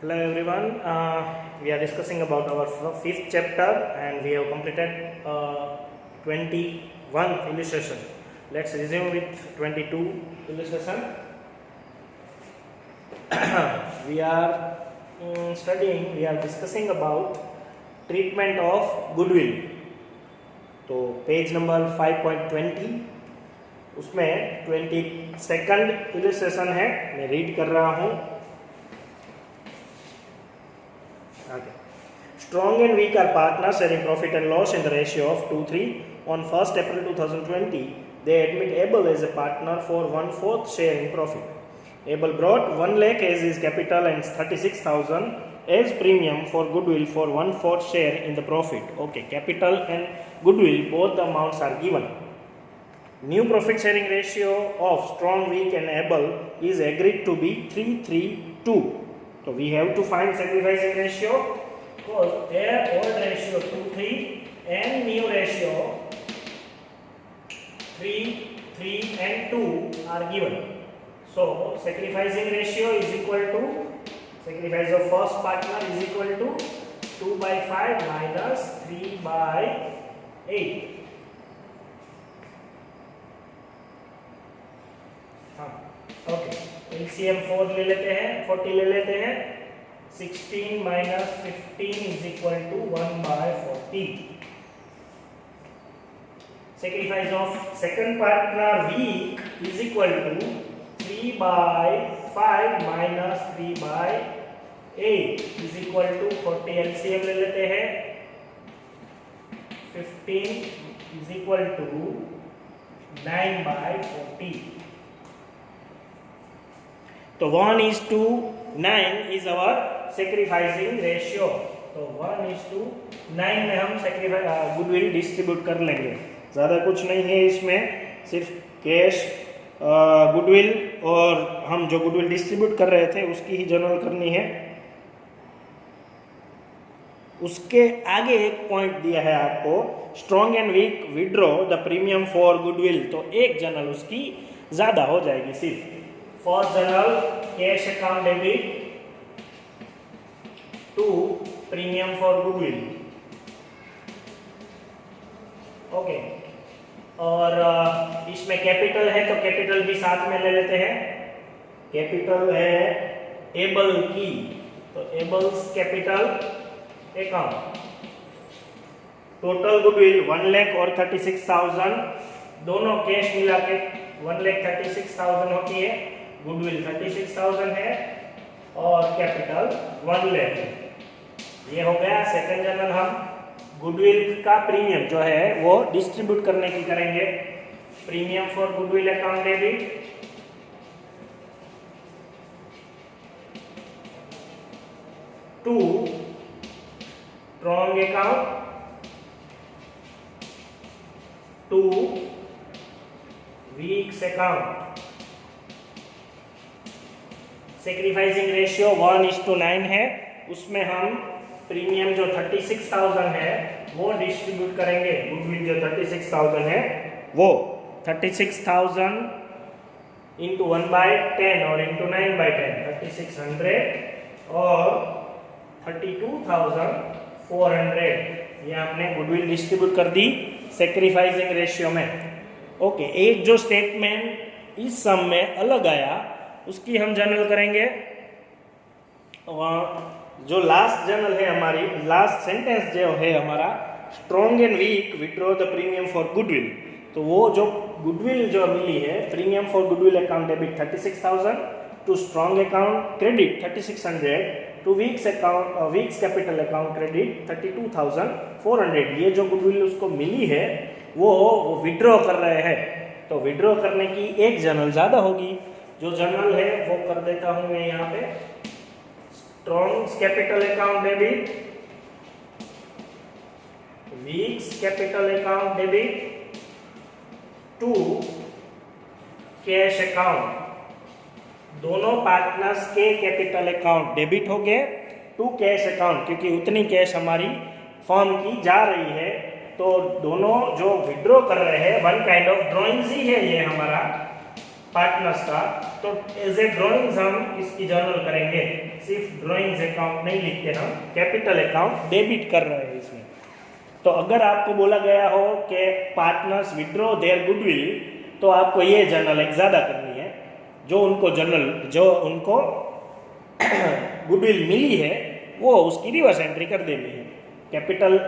Hello everyone. We are discussing about our fifth chapter and we have completed 21 illustration. Let's resume with 22 illustration. We are discussing about treatment of goodwill. तो page number 5.20 उसमें 22nd illustration है, मैं read कर रहा हूँ. Strong and weak are partners sharing profit and loss in the ratio of 2:3. On 1st April 2020, they admit Abel as a partner for 1/4 share in profit. Abel brought 1 lakh as his capital and 36,000 as premium for goodwill for 1/4 share in the profit. Okay, capital and goodwill, both the amounts are given. New profit sharing ratio of Strong, Weak and Abel is agreed to be 3:3:2. So we have to find sacrificing ratio. Because their old ratio 2:3 and new ratio 3:3 and 2 are given. So sacrificing ratio is equal to sacrifice of first partner is equal to 2/5 minus 3/8. Okay, LCM 4 ले लेते हैं, 40 ले लेते हैं. 16 minus 15 is equal to 1/40. Sacrifice of second partner weak is equal to 3/5 minus 3/8 is equal to 40. LCM ले लेते हैं. 15 is equal to 9/40. तो 1:9 is our sacrificing ratio. तो 1:9 में हम गुडविल डिस्ट्रीब्यूट कर लेंगे. ज़्यादा कुछ नहीं है इसमें, सिर्फ कैश, गुडविल और हम जो गुडविल डिस्ट्रीब्यूट कर रहे थे उसकी ही जर्नल करनी है. उसके आगे एक पॉइंट दिया है आपको, strong and weak withdraw the premium for goodwill. तो एक जर्नल उसकी ज़्यादा हो जाएगी. सिर्फ first journal cash account debit to premium for goodwill. Okay, और इसमें कैपिटल है तो कैपिटल भी साथ में ले लेते हैं. कैपिटल है एबल की, तो Able's capital account. Total goodwill 1 lakh और 36,000, दोनों कैश मिला के 1,36,000 होती है. गुडविल 36,000 है और कैपिटल 1 लाख. ये हो गया सेकंड जर्नल. हम गुडविल का प्रीमियम जो है वो डिस्ट्रीब्यूट करने की करेंगे. Premium for goodwill account debit to strong account to weak's account. Sacrificing ratio 1:9 है. उसमें हम प्रीमियम जो 36,000 है वो डिस्ट्रीब्यूट करेंगे. गुडविल जो 36,000 है वो 36,000 इंटू 1/10 और इंटू 9/10 3600 और 32,400. ये हमने गुडविल डिस्ट्रीब्यूट कर दी सेक्रीफाइसिंग रेशियो में. ओके, एक जो स्टेटमेंट इस सम में अलग आया उसकी हम जर्नल करेंगे. जो लास्ट जर्नल है हमारी, लास्ट सेंटेंस जो है हमारा, strong and weak withdraw the premium for goodwill. तो वो जो गुडविल जो मिली है, premium for goodwill account debit 36,000 to strong account credit 3600 to weak's account weak's capital account credit 32,400. ये जो गुडविल उसको मिली है वो विड्रॉ कर रहे हैं. तो विड्रॉ करने की एक जर्नल ज़्यादा होगी. जो जर्नल है वो कर देता हूं मैं यहाँ पे. Strong capital account debit, weak's capital account debit to cash account. दोनों पार्टनर्स के कैपिटल अकाउंट डेबिट हो गए टू कैश अकाउंट, क्योंकि उतनी कैश हमारी फर्म की जा रही है. तो दोनों जो विड्रॉ कर रहे हैं, वन काइंड ऑफ ड्रॉइंग्स ही है ये हमारा. पार्टनर्स का, तो एज ए ड्राइंग्स हम इसकी जर्नल करेंगे। सिर्फ ड्राइंग्स अकाउंट नहीं लिखते, हम कैपिटल अकाउंट डेबिट कर रहे हैं इसमें। तो अगर आपको बोला गया हो कि पार्टनर्स विड्रॉ देयर गुडविल, तो आपको ये जर्नल एक ज़्यादा करनी है। जो उनको गुडविल मिली है वो उसकी रिवर्स एंट्री कर देनी है। Capital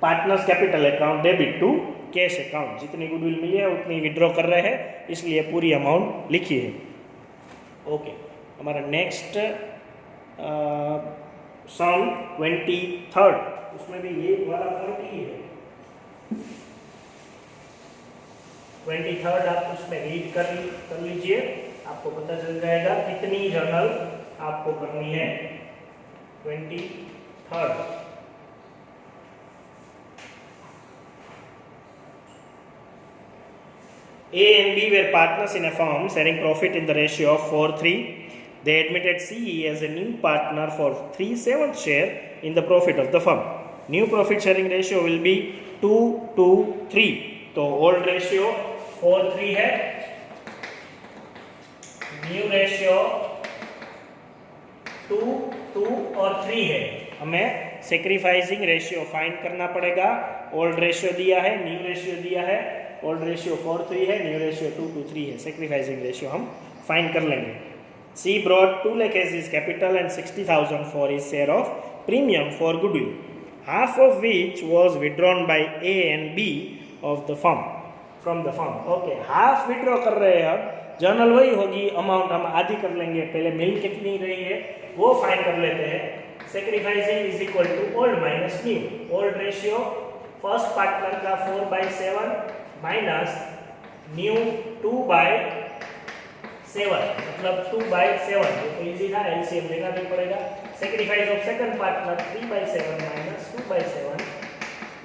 partners capital account debit to cash account, जितनी गुडविल मिली है उतनी विड्रॉ कर रहे हैं, इसलिए पूरी अमाउंट लिखी है। ओके, हमारा नेक्स्ट सम 23rd, उसमें भी ये वाला पॉइंट ही है। 23rd आप उसमें रीड कर लीजिए, आपको पता चल जाएगा कितनी जर्नल आपको करनी है। 23rd A and B were partners in a firm sharing profit in the ratio of 4:3. They admitted CE as a new partner for 3/7 share in the profit of the firm. New profit sharing ratio will be 2:3. तो old ratio 4:3 है, new ratio 2 और 3 है। हमें sacrificing ratio find करना पड़ेगा। Old ratio दिया है, new ratio दिया है। ओल्ड रेशियो 4:3 है, न्यू रेशियो 2:3 है। सेक्रीफाइसिंग रेशियो हम फाइंड कर लेंगे। C brought 2 lakh as his capital and 60,000 for his share of premium for goodwill, half of which was withdrawn by A and B of the firm from the firm. Okay, half withdraw कर रहे हैं। अब journal वही होगी, amount हम आधी कर लेंगे। पहले मिल कितनी रही है वो फाइंड कर लेते हैं। Sacrificing is equal to old minus new. Old ratio first partner का 4/7 माइनस न्यू 2/7, मतलब 2/7। तो इजी था, एलसीएम लेना भी पड़ेगा। Sacrifice of second partner 3/7 minus 2/7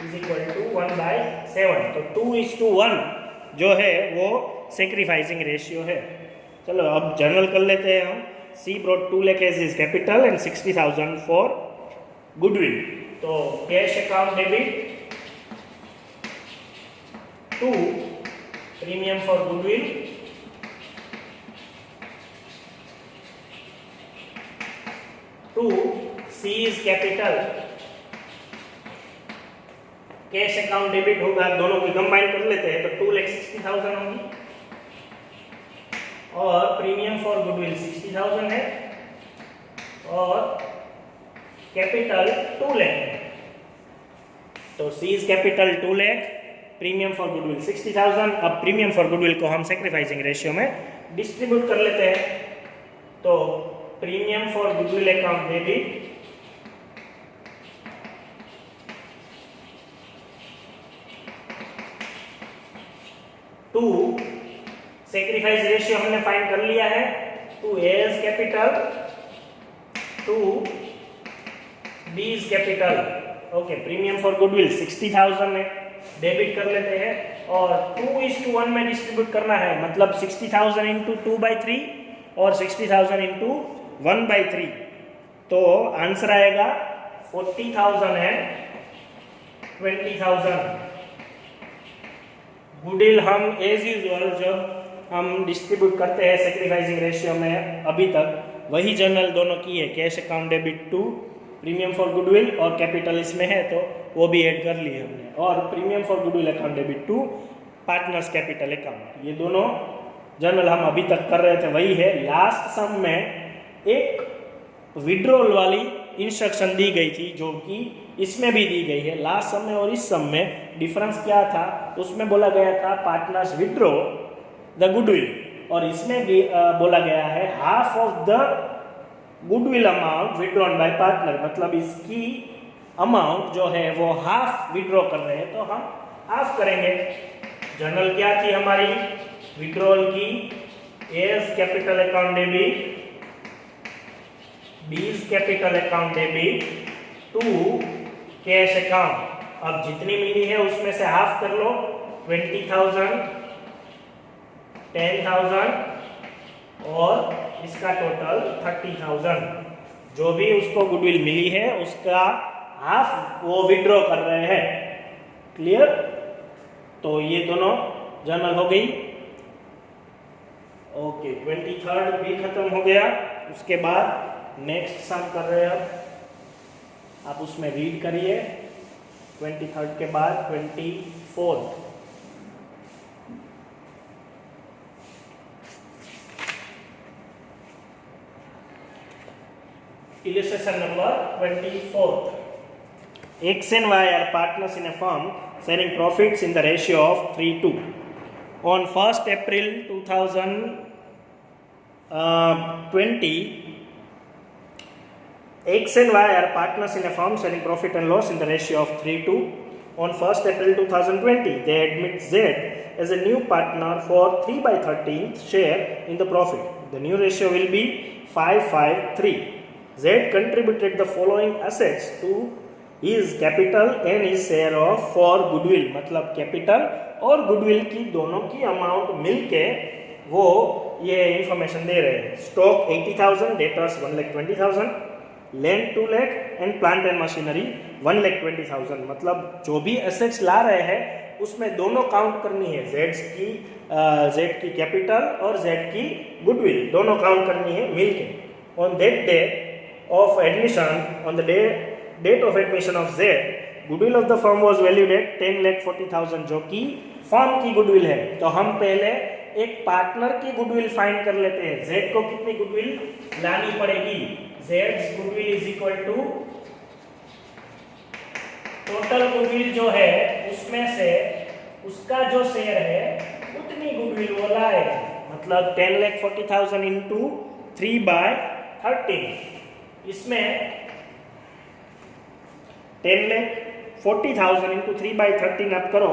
is equal to 1/7। तो 2:1 जो है वो सेक्रीफाइसिंग रेशियो है। चलो अब जर्नल कर लेते हैं हम। C brought 2 lakh as his capital and 60,000 for goodwill. तो cash account debit to premium for goodwill to C is capital. Cash account debit होगा, दोनों को कंबाइन कर लेते हैं तो 2,60,000 होगी, और प्रीमियम फॉर गुडविल 60,000 है, और कैपिटल 2 लाख है। तो C is capital 2 lakh, premium for goodwill 60,000। अब प्रीमियम फॉर गुडविल को हम सेक्रीफाइसिंग रेशियो में डिस्ट्रीब्यूट कर लेते हैं। तो premium for goodwill account debit to sacrifice ratio हमने फाइंड कर लिया है, to A is capital to B is capital. Okay, premium for goodwill 60,000 में डेबिट कर लेते हैं, और 2:1 में डिस्ट्रीब्यूट करना है, मतलब 60,000 इंटू 2/3 और 60,000 इंटू 1/3। तो आंसर आएगा 40,000 है 20,000। गुडविल हम एज यूजुअल जब हम डिस्ट्रीब्यूट करते हैं सेक्रीफाइसिंग रेशियो में अभी तक वही जर्नल दोनों की है। Cash account debit to premium for goodwill, और कैपिटल इसमें है तो वो भी ऐड कर लिए हमने, और premium for goodwill account debit to partners capital account. ये दोनों जर्नल हम अभी तक कर रहे थे वही है। लास्ट सम में एक विड्रॉल वाली इंस्ट्रक्शन दी गई थी जो कि इसमें भी दी गई है। लास्ट सम में और इस सम में डिफरेंस क्या था, उसमें बोला गया था पार्टनर्स विड्रॉ द गुडविल, और इसमें भी बोला गया है half of the goodwill amount withdrawn bye partner, मतलब इसकी अमाउंट जो है वो हाफ विड्रॉ कर रहे हैं तो हम हाफ करेंगे। जर्नल क्या थी हमारी विड्रॉल की, A's capital account debit, B's capital account debit to cash account. अब जितनी मिली है उसमें से हाफ कर लो, 20,000, 10,000 और इसका टोटल 30,000। जो भी उसको गुडविल मिली है उसका हाफ वो विड्रॉ कर रहे हैं। क्लियर? तो ये दोनों जर्नल हो गई। ओके 23rd भी खत्म हो गया। उसके बाद नेक्स्ट सम कर रहे हैं अब, आप उसमें रीड करिए। 23rd के बाद 24th। Illustration number 24th. X and Y are partners in a firm sharing profits in the ratio of 3:2. On 1st April 2020, X and Y are partners in a firm sharing profit and loss in the ratio of 3:2. On 1st April 2020, they admit Z as a new partner for 3/13th share in the profit. The new ratio will be 5:5:3. Z contributed the following assets to his capital and his share of for goodwill, मतलब capital और goodwill की दोनों की amount मिलके वो ये information दे रहे हैं। Stock 80,000, debtors 1,20,000, land 2 lakh and plant and machinery 1,20,000। मतलब जो भी एसेट्स ला रहे हैं उसमें दोनों काउंट करनी है, जेड की कैपिटल और जेड की गुडविल दोनों काउंट करनी है मिलके। On that day of admission, on the date of admission of Z, goodwill of the firm was valued at 10,40,000, जो कि फर्म की गुडविल है। तो हम पहले एक पार्टनर की गुडविल फाइंड कर लेते हैं। Z को कितनी गुडविल लानी पड़ेगी? Z's goodwill is equal to total goodwill जो है उसमें से उसका जो शेयर है उतनी गुडविल वो लाएगा। मतलब 10,40,000 इंटू 3/13, इसमें 10,40,000 इंटू 3/13 आप करो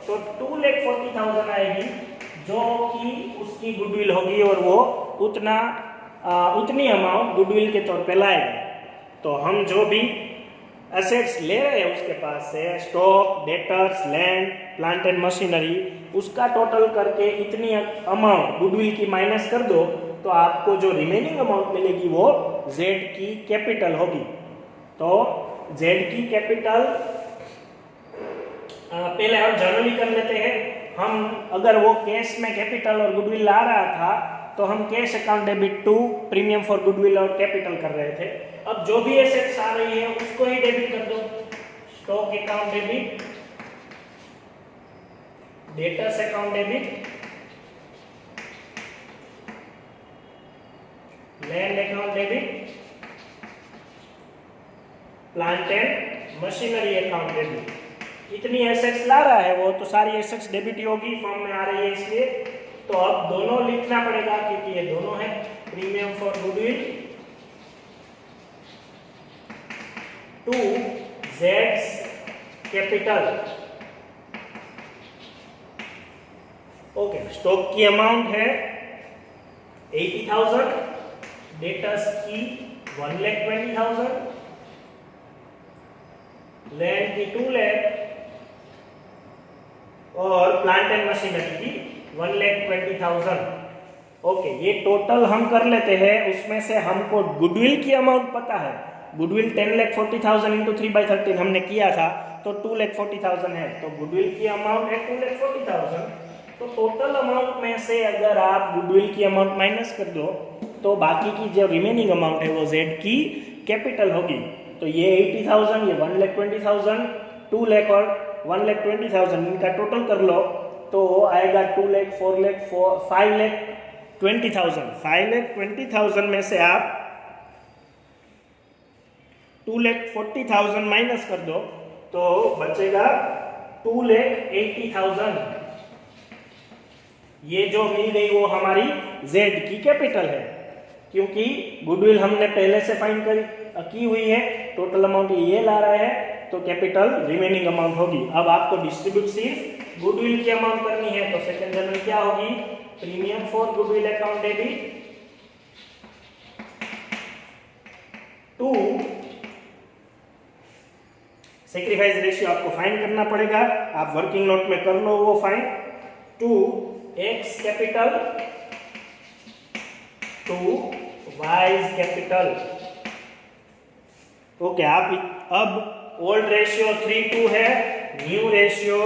तो 2,40,000 आएगी, जो कि उसकी गुडविल होगी और वो उतनी अमाउंट गुडविल के तौर पे लाएगा। तो हम जो भी एसेट्स ले रहे हैं उसके पास से stock, debtors, land, plant and machinery, उसका टोटल करके इतनी अमाउंट गुडविल की माइनस कर दो तो आपको जो रिमेनिंग अमाउंट मिलेगी वो Z की कैपिटल होगी। तो Z की कैपिटल पहले हम जनरली कर लेते हैं। हम अगर वो कैश में कैपिटल और गुडविल ला रहा था तो हम cash account debit to premium for goodwill और कैपिटल कर रहे थे। अब जो भी एसेट्स आ रही है उसको ही डेबिट कर दो। Stock account debit, debtors account debit, land account debit, plant and machinery account debit. इतनी एसेट्स ला रहा है वो तो सारी एसेट्स डेबिट ही होगी, फॉर्म में आ रही है इसलिए। तो अब दोनों लिखना पड़ेगा क्योंकि ये दोनों है। Premium for goodwill to Z's capital. Okay, stock की अमाउंट है 80,000, डेटर्स की 1,20,000, लैंड की 2 लाख और प्लांट एंड मशीनरी की 1,20,000। ओके, ये टोटल हम कर लेते हैं। उसमें से हमको गुडविल की अमाउंट पता है। गुडविल 10,40,000 इंटू 3/13 हमने किया था तो 2,40,000 है। तो गुडविल की अमाउंट है 2,40,000। तो टोटल अमाउंट में से अगर आप गुडविल की अमाउंट माइनस कर दो तो बाकी की जो रिमेनिंग अमाउंट है वो Z की कैपिटल होगी। तो ये 80,000, ये 1,20,000, 2 लाख और 1,20,000 इनका टोटल कर लो तो आएगा 2 लाख, 4 लाख, 5,20,000। 5,20,000 में से आप 2,40,000 माइनस कर दो तो बचेगा 2,80,000। ये जो मिल गई वो हमारी Z की कैपिटल है, क्योंकि गुडविल हमने पहले से फाइंड की हुई है। टोटल अमाउंट ये ला रहा है तो कैपिटल रिमेनिंग अमाउंट होगी। अब आपको डिस्ट्रीब्यूट सिर्फ गुडविल की अमाउंट करनी है तो सेकंड जनरल क्या होगी? Premium for goodwill account debit to sacrifice ratio आपको फाइंड करना पड़ेगा। आप वर्किंग नोट में कर लो वो find. To X capital to Y's capital. Okay, आप अब ओल्ड रेशियो 3:2 है, न्यू रेशियो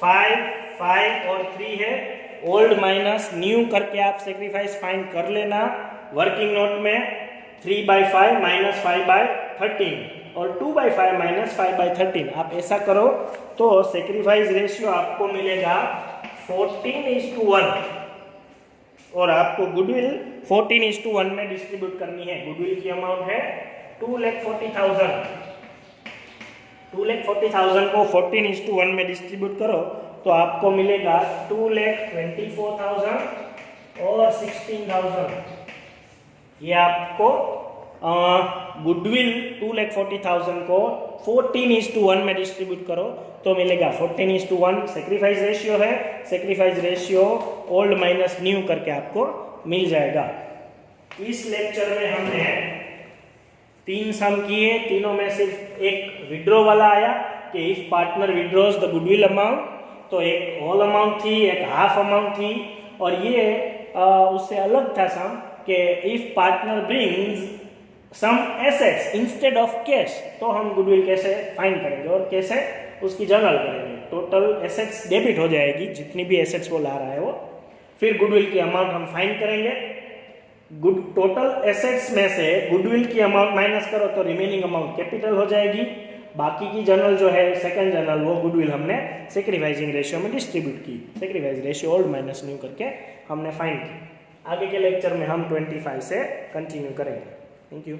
5 और 3 है। ओल्ड माइनस न्यू करके आप सेक्रीफाइस फाइंड कर लेना। वर्किंग नोट में 3/5 माइनस 5/13 और 2/5 माइनस 5/13 आप ऐसा करो तो सेक्रीफाइस रेशियो आपको मिलेगा 14:1 और आपको गुडविल 14:1 में डिस्ट्रीब्यूट करनी है। गुडविल की अमाउंट है 2,40,000। 2,40,000 को 14:1 में डिस्ट्रीब्यूट करो तो आपको मिलेगा 2,24,000 और 16,000। ये आपको गुडविल 2,40,000 को 14:1 में डिस्ट्रीब्यूट करो तो मिलेगा 14:1। सेक्रीफाइस रेशियो है, sacrifice ratio old minus new करके आपको मिल जाएगा। इस लेक्चर में हमने 3 सम किए, तीनों में सिर्फ एक विड्रॉ वाला आया कि if partner withdraws the goodwill amount, तो एक होल अमाउंट थी, एक हाफ अमाउंट थी, और ये उससे अलग था सम कि if partner brings some assets instead of cash, तो हम गुडविल कैसे फाइंड करेंगे और कैसे उसकी जर्नल करेंगे। टोटल एसेट्स डेबिट हो जाएगी, जितनी भी एसेट्स वो ला रहा है वो, फिर गुडविल की अमाउंट हम फाइंड करेंगे। टोटल एसेट्स में से गुडविल की अमाउंट माइनस करो तो रिमेनिंग अमाउंट कैपिटल हो जाएगी। बाकी की जर्नल जो है सेकंड जर्नल, वो गुडविल हमने सेक्रीफाइसिंग रेशियो में डिस्ट्रीब्यूट की। Sacrifice ratio old minus new करके हमने फाइंड की। आगे के लेक्चर में हम 25 से कंटिन्यू करेंगे। Thank you.